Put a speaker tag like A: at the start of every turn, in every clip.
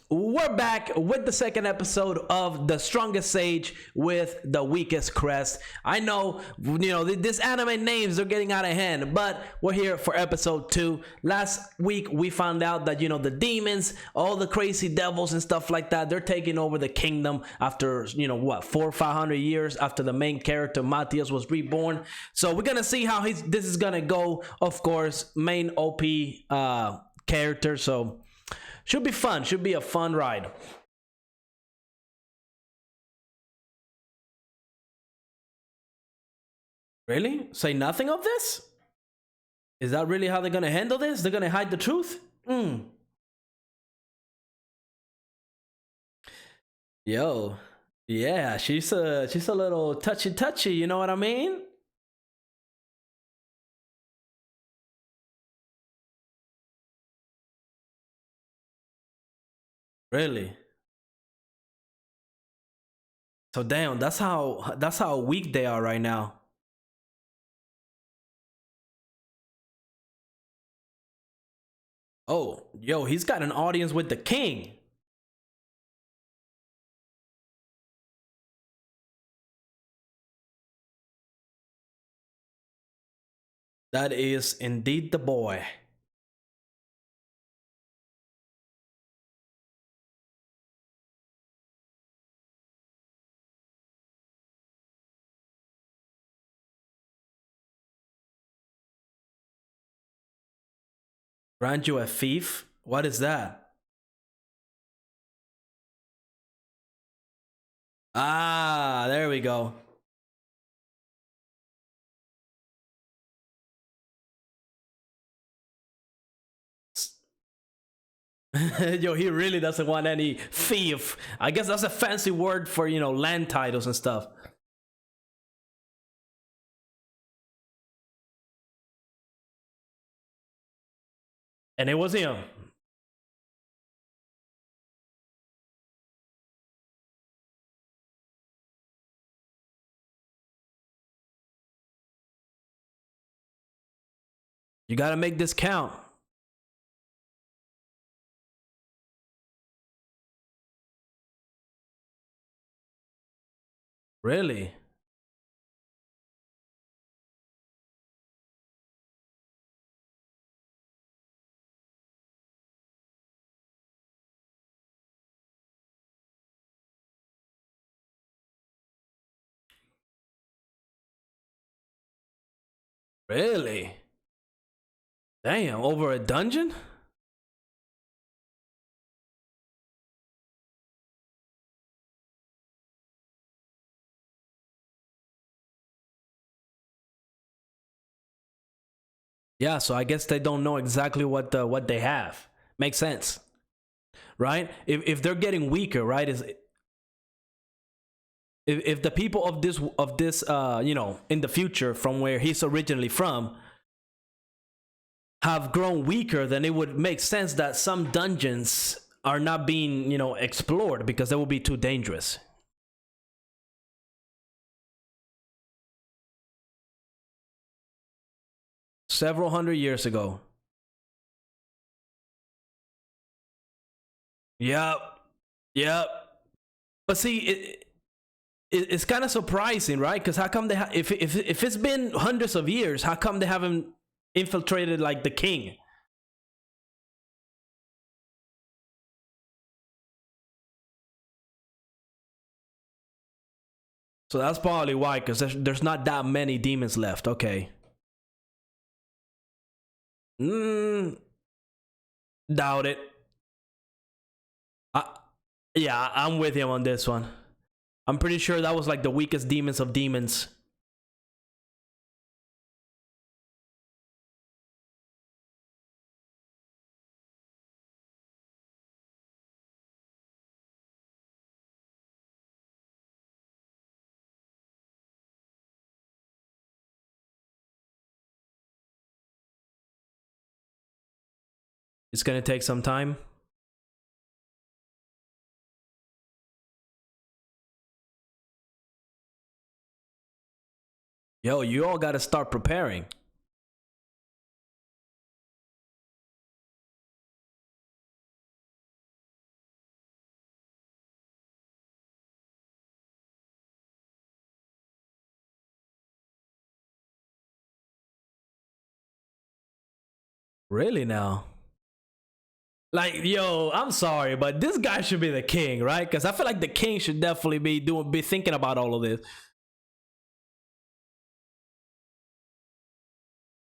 A: we're back with the second episode of The Strongest Sage with the Weakest Crest. I know, this anime names are getting out of hand, but we're here for episode 2. Last week we found out that, the demons, all the crazy devils and stuff like that, they're taking over the kingdom after, 400 or 500 years after the main character Matthias was reborn. So we're gonna see how this is gonna go. Of course, main OP character, so should be fun. Should be a fun ride. Really? Say nothing of this? Is that really how they're gonna handle this? They're gonna hide the truth? Yo, yeah, she's a little touchy, you know what I mean? Really? So damn, that's how weak they are right now. Oh, yo, he's got an audience with the king. That is indeed the boy. Grant you a fief? What is that? Ah, there we go. Yo, he really doesn't want any fief. I guess that's a fancy word for, land titles and stuff. And it was him. You gotta make this count. Really? Really? Damn, over a dungeon? Yeah, so I guess they don't know exactly what they have. Makes sense. Right? If they're getting weaker, right? Is if the people of this in the future from where he's originally from have grown weaker, then it would make sense that some dungeons are not being, explored because they will be too dangerous. Several hundred years ago. Yep. Yep. But see, it's kind of surprising, right? Because how come if it's been hundreds of years, how come they haven't infiltrated like the king? So that's probably why, because there's not that many demons left. Okay. Doubt it. Yeah, I'm with him on this one. I'm pretty sure that was like the weakest demons of demons. It's gonna take some time. Yo, you all gotta start preparing. Really now? Like, yo, I'm sorry, but this guy should be the king, right? Because I feel like the king should definitely be thinking about all of this.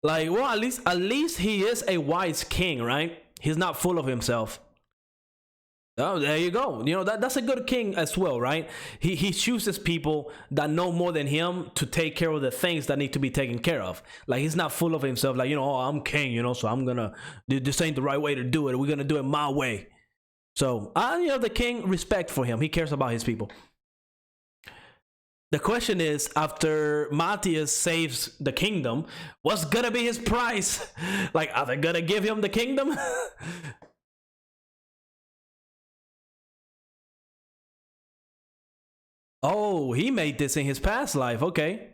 A: Like, well, at least he is a wise king, right? He's not full of himself. Oh, there you go. You know that's a good king as well, right? He chooses people that know more than him to take care of the things that need to be taken care of. Like he's not full of himself. Like oh, I'm king, so I'm gonna. This ain't the right way to do it. We're gonna do it my way. So the king, respect for him. He cares about his people. The question is, after Matthias saves the kingdom, what's gonna be his price? Like, are they gonna give him the kingdom? Oh, he made this in his past life. Okay.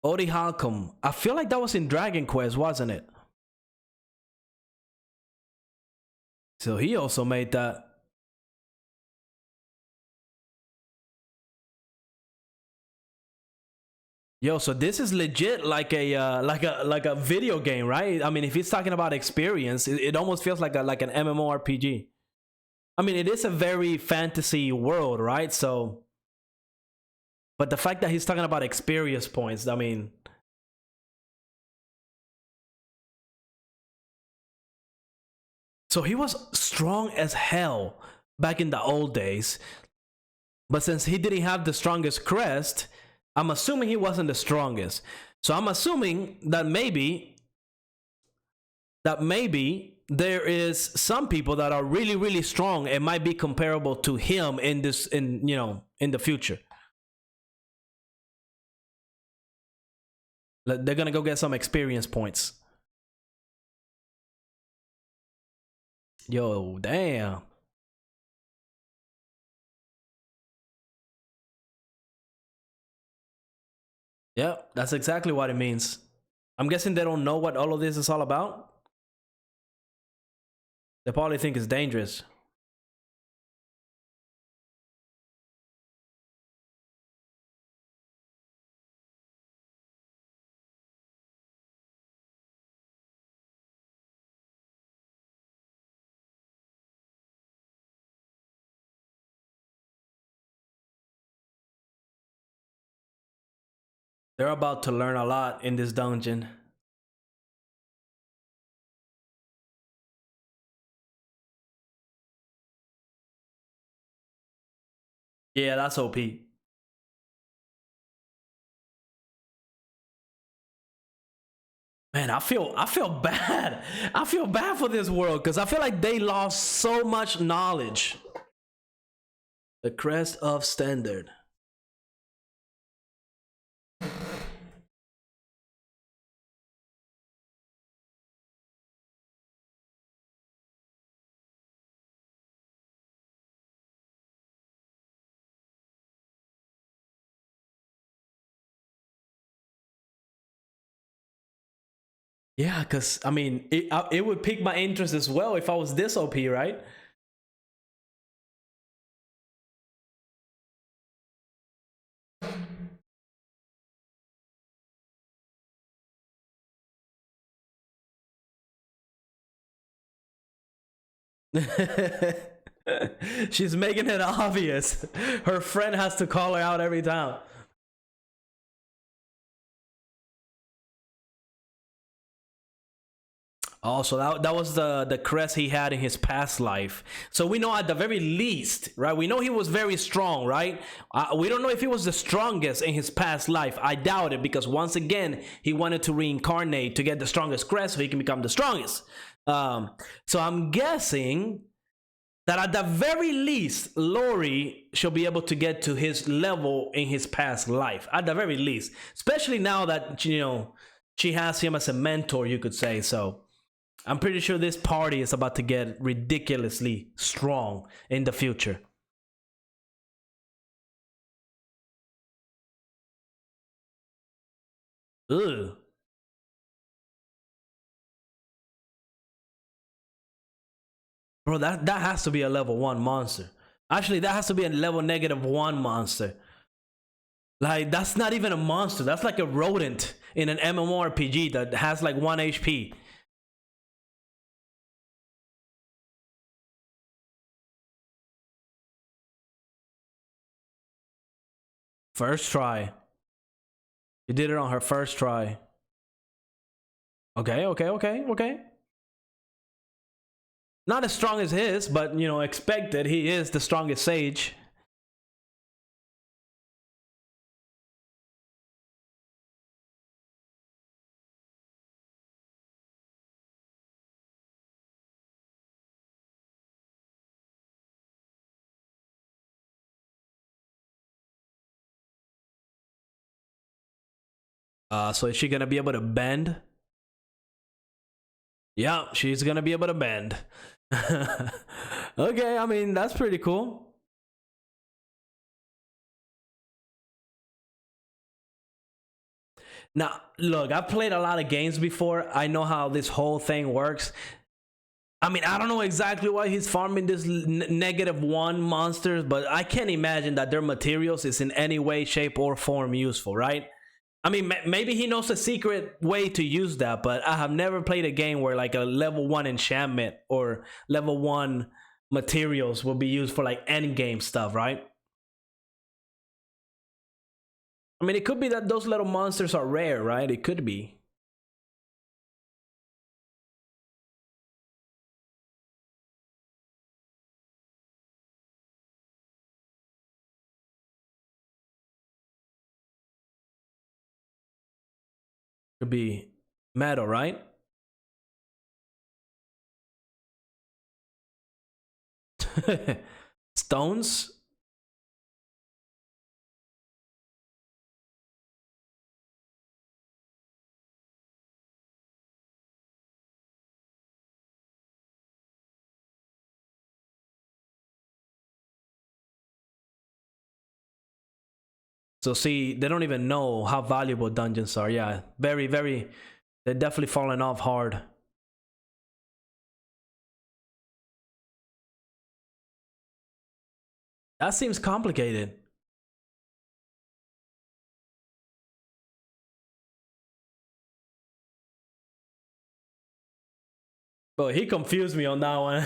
A: Odi Halcom. I feel like that was in Dragon Quest, wasn't it? So he also made that. Yo, so this is legit like a video game, right? I mean, if he's talking about experience, it almost feels like an MMORPG. I mean, it is a very fantasy world, right? So, but the fact that he's talking about experience points, I mean, so he was strong as hell back in the old days, but since he didn't have the strongest crest, I'm assuming he wasn't the strongest. So I'm assuming that maybe there is some people that are really really strong and might be comparable to him in the future. They're gonna go get some experience points. Yo, damn. Yep, that's exactly what it means. I'm guessing they don't know what all of this is all about. They probably think it's dangerous. They're about to learn a lot in this dungeon. Yeah, that's OP. Man, I feel bad. I feel bad for this world because I feel like they lost so much knowledge. The crest of standard. Yeah, because I mean, it would pique my interest as well if I was this OP, right? She's making it obvious. Her friend has to call her out every time. Oh, so that was the crest he had in his past life. So we know at the very least, right? We know he was very strong, right? We don't know if he was the strongest in his past life. I doubt it because once again, he wanted to reincarnate to get the strongest crest so he can become the strongest. So I'm guessing that at the very least, Lori should be able to get to his level in his past life. At the very least, especially now that she has him as a mentor, you could say. So I'm pretty sure this party is about to get ridiculously strong in the future. Ugh. Bro, that has to be a level 1 monster. Actually, that has to be a level -1 monster. Like, that's not even a monster. That's like a rodent in an MMORPG that has like 1 HP. First try. She did it on her first try. Okay. Not as strong as his, but you know, expected. He is the strongest sage. So is she gonna be able to bend? Yeah, she's gonna be able to bend. Okay, I mean, that's pretty cool. Now, look, I've played a lot of games before. I know how this whole thing works. I mean, I don't know exactly why he's farming this -1 monsters, but I can't imagine that their materials is in any way, shape, or form useful, right? I mean, maybe he knows a secret way to use that, but I have never played a game where like a level 1 enchantment or level 1 materials will be used for like end game stuff, right? I mean, it could be that those little monsters are rare, right? It could be. Could be metal, right? Stones? So see, they don't even know how valuable dungeons are. Yeah, very, very, they're definitely falling off hard. That seems complicated. But he confused me on that one.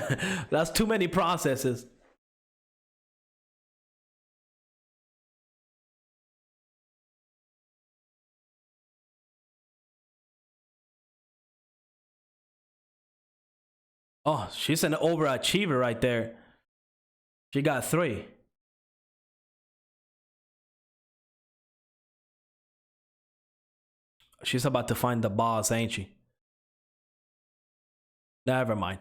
A: That's too many processes. Oh, she's an overachiever right there. She got 3. She's about to find the boss, ain't she? Never mind.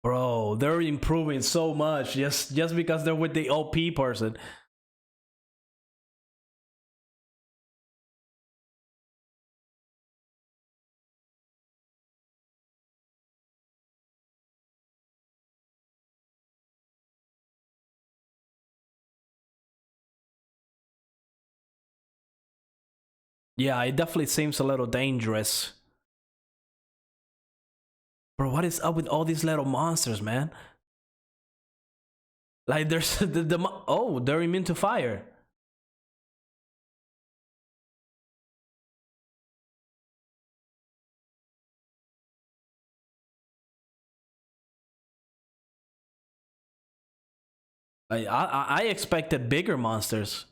A: Bro, they're improving so much just because they're with the OP person. Yeah, it definitely seems a little dangerous. Bro, what is up with all these little monsters, man? Like, there's oh, they're immune to fire. I expected bigger monsters.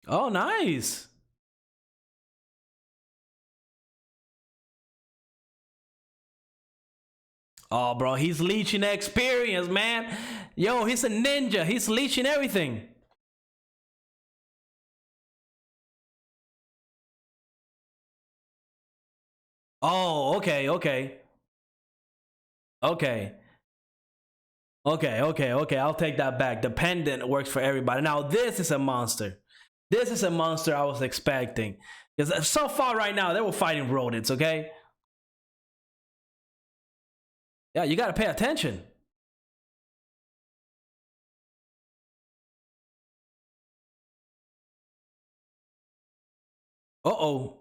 A: Oh, nice. Oh, bro, he's leeching experience, man. Yo, he's a ninja. He's leeching everything. Oh, okay. I'll take that back. The pendant works for everybody. Now, this is a monster. This is a monster I was expecting. Because so far right now, they were fighting rodents, okay? Yeah, you gotta pay attention. Uh-oh.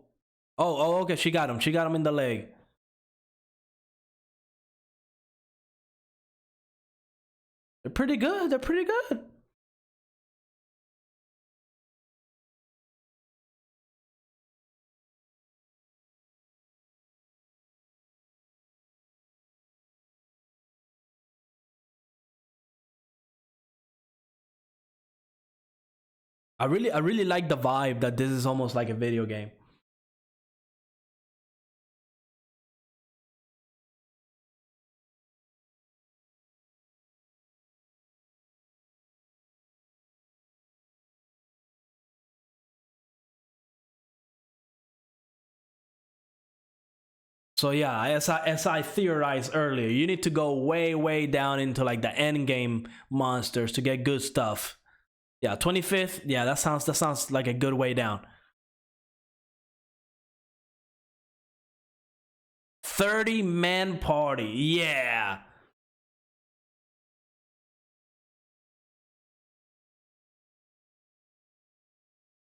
A: Oh, okay, she got him. She got him in the leg. They're pretty good. They're pretty good. I really like the vibe that this is almost like a video game. So yeah, as I theorized earlier, you need to go way down into like the end game monsters to get good stuff. Yeah, 25th. Yeah, that sounds like a good way down. 30-man party. Yeah.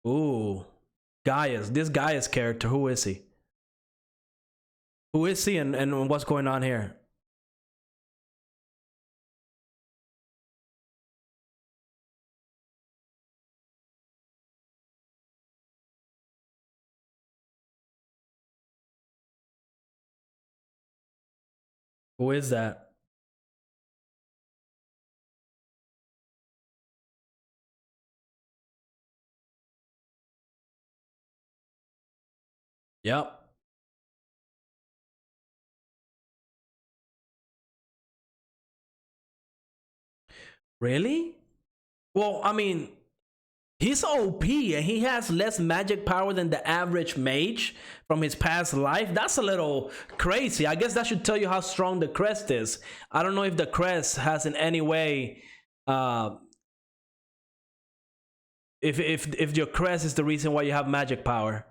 A: Ooh. Gaius. This Gaius character, who is he? Who is he and what's going on here? Who is that? Yep. Really? Well, I mean, he's OP and he has less magic power than the average mage from his past life. That's a little crazy. I guess that should tell you how strong the crest is. I don't know if the crest has in any way if your crest is the reason why you have magic power.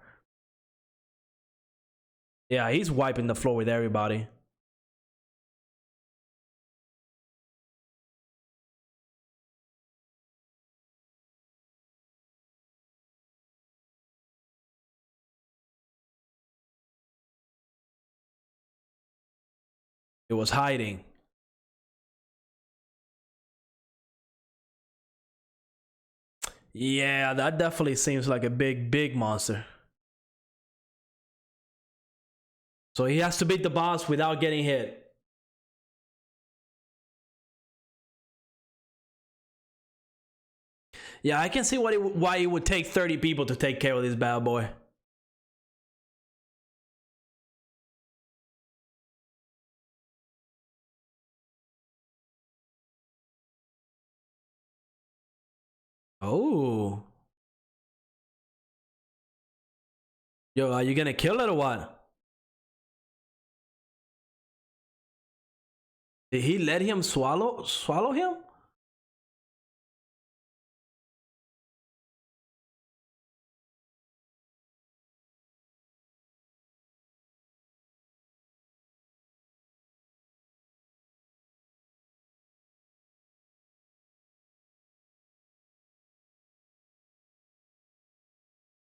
A: Yeah, he's wiping the floor with everybody. It was hiding. Yeah, that definitely seems like a big monster. So he has to beat the boss without getting hit. Yeah, I can see why it would take 30 people to take care of this bad boy. Oh. Yo, are you gonna kill it or what? Did he let him swallow him?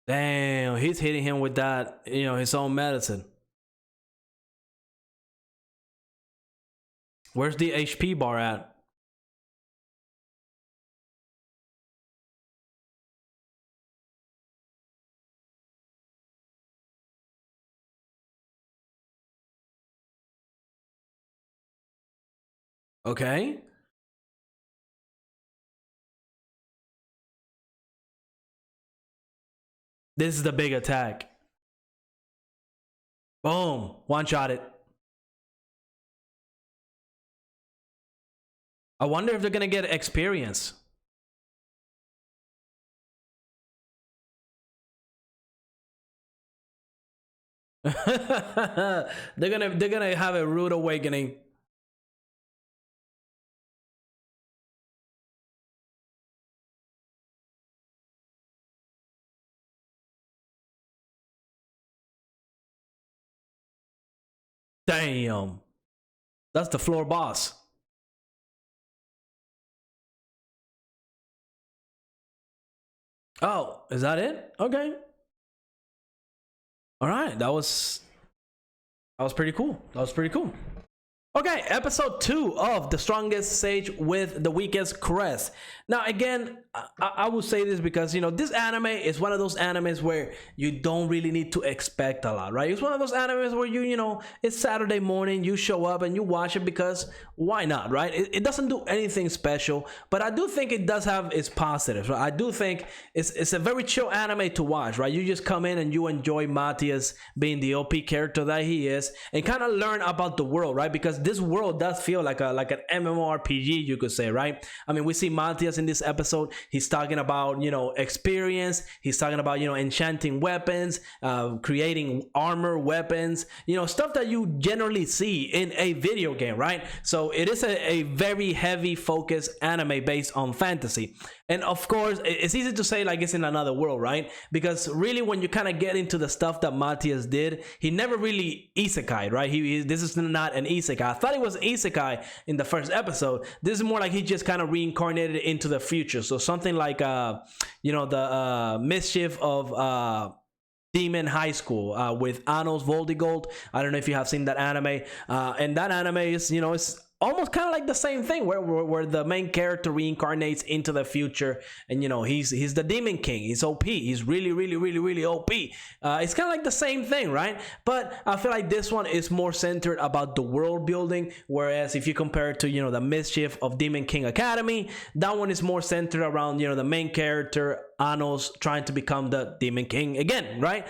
A: Damn, he's hitting him with that, his own medicine. Where's the HP bar at? Okay. This is the big attack. Boom. One shot it. I wonder if they're gonna get experience. they're gonna have a rude awakening. Damn. That's the floor boss. Oh, is that it? Okay. All right. That was pretty cool. That was pretty cool. Okay, episode 2 of The Strongest Sage with the Weakest Crest. Now, again, I will say this because, this anime is one of those animes where you don't really need to expect a lot, right? It's one of those animes where it's Saturday morning, you show up and you watch it because why not, right? It doesn't do anything special, but I do think it does have its positives, right? I do think it's a very chill anime to watch, right? You just come in and you enjoy Matthias being the OP character that he is and kind of learn about the world, right? Because this world does feel like an MMORPG, you could say, right? I mean, we see Matthias in this episode. He's talking about experience. He's talking about enchanting weapons, creating armor, weapons, stuff that you generally see in a video game, right? So it is a very heavy focus anime based on fantasy. And of course, it's easy to say like it's in another world, right? Because really, when you kind of get into the stuff that Matthias did, he never really isekai, right? This is not an isekai. I thought it was an isekai in the first episode. This is more like he just kind of reincarnated into the future. So something like, the mischief of Demon High School with Anos Voldigold. I don't know if you have seen that anime. And that anime is, it's almost kind of like the same thing where the main character reincarnates into the future, and he's the Demon King. He's OP. He's really OP. It's kind of like the same thing, right? But I feel like this one is more centered about the world building, whereas if you compare it to the mischief of Demon King Academy, that one is more centered around the main character Anos trying to become the Demon King again, right?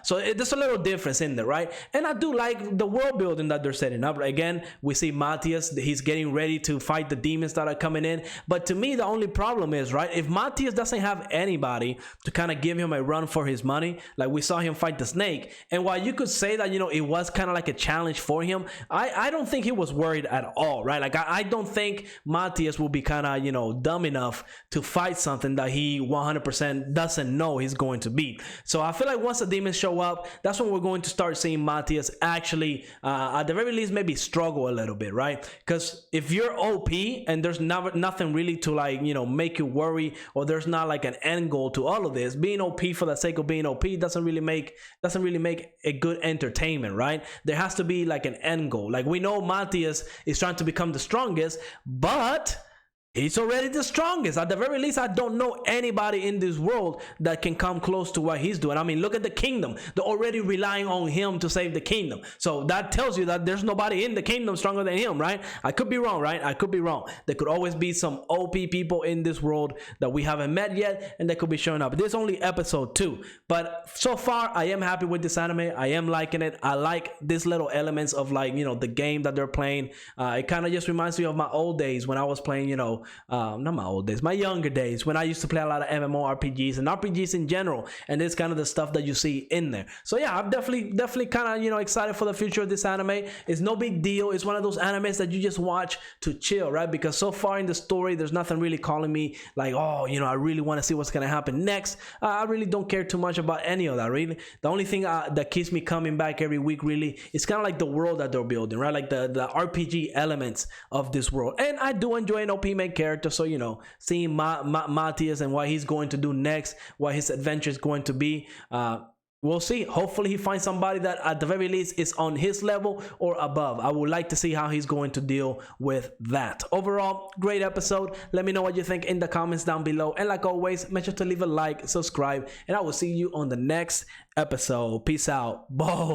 A: So there's a little difference in there, right? And I do like the world building that they're setting up. Again, we see Matthias, he's getting ready to fight the demons that are coming in. But to me, the only problem is, right, if Matthias doesn't have anybody to kind of give him a run for his money, like we saw him fight the snake, and while you could say that, it was kind of like a challenge for him, I don't think he was worried at all, right? Like I don't think Matthias will be kind of, dumb enough to fight something that he 100% doesn't know he's going to beat. So I feel like once the demons show up, that's when we're going to start seeing Matthias actually, at the very least, maybe struggle a little bit, right? Because if you're OP and there's nothing really to make you worry, or there's not like an end goal to all of this, being OP for the sake of being OP doesn't really make a good entertainment, right? There has to be like an end goal. Like we know Matthias is trying to become the strongest, but he's already the strongest. At the very least, I don't know anybody in this world that can come close to what he's doing. I mean, look at the kingdom. They're already relying on him to save the kingdom. So that tells you that there's nobody in the kingdom stronger than him, right? I could be wrong, right? I could be wrong. There could always be some OP people in this world that we haven't met yet, and they could be showing up. This is only episode 2. But so far, I am happy with this anime. I am liking it. I like these little elements of the game that they're playing. It kind of just reminds me of my old days when I was playing, not my old days, my younger days, when I used to play a lot of MMORPGs and RPGs in general, and it's kind of the stuff that you see in there. So yeah, I'm definitely kind of excited for the future of this anime. It's no big deal. It's one of those animes that you just watch to chill, right? Because so far in the story, there's nothing really calling me like, oh, I really want to see what's gonna happen next. I really don't care too much about any of that, really. The only thing that keeps me coming back every week really is kind of like the world that they're building, right? Like the RPG elements of this world. And I do enjoy an OP main character, so seeing Matthias and what he's going to do next, what his adventure is going to be, we'll see. Hopefully he finds somebody that at the very least is on his level or above. I would like to see how he's going to deal with that. Overall, great episode. Let me know what you think in the comments down below, and like always, make sure to leave a like, subscribe, and I will see you on the next episode. Peace out. Bye.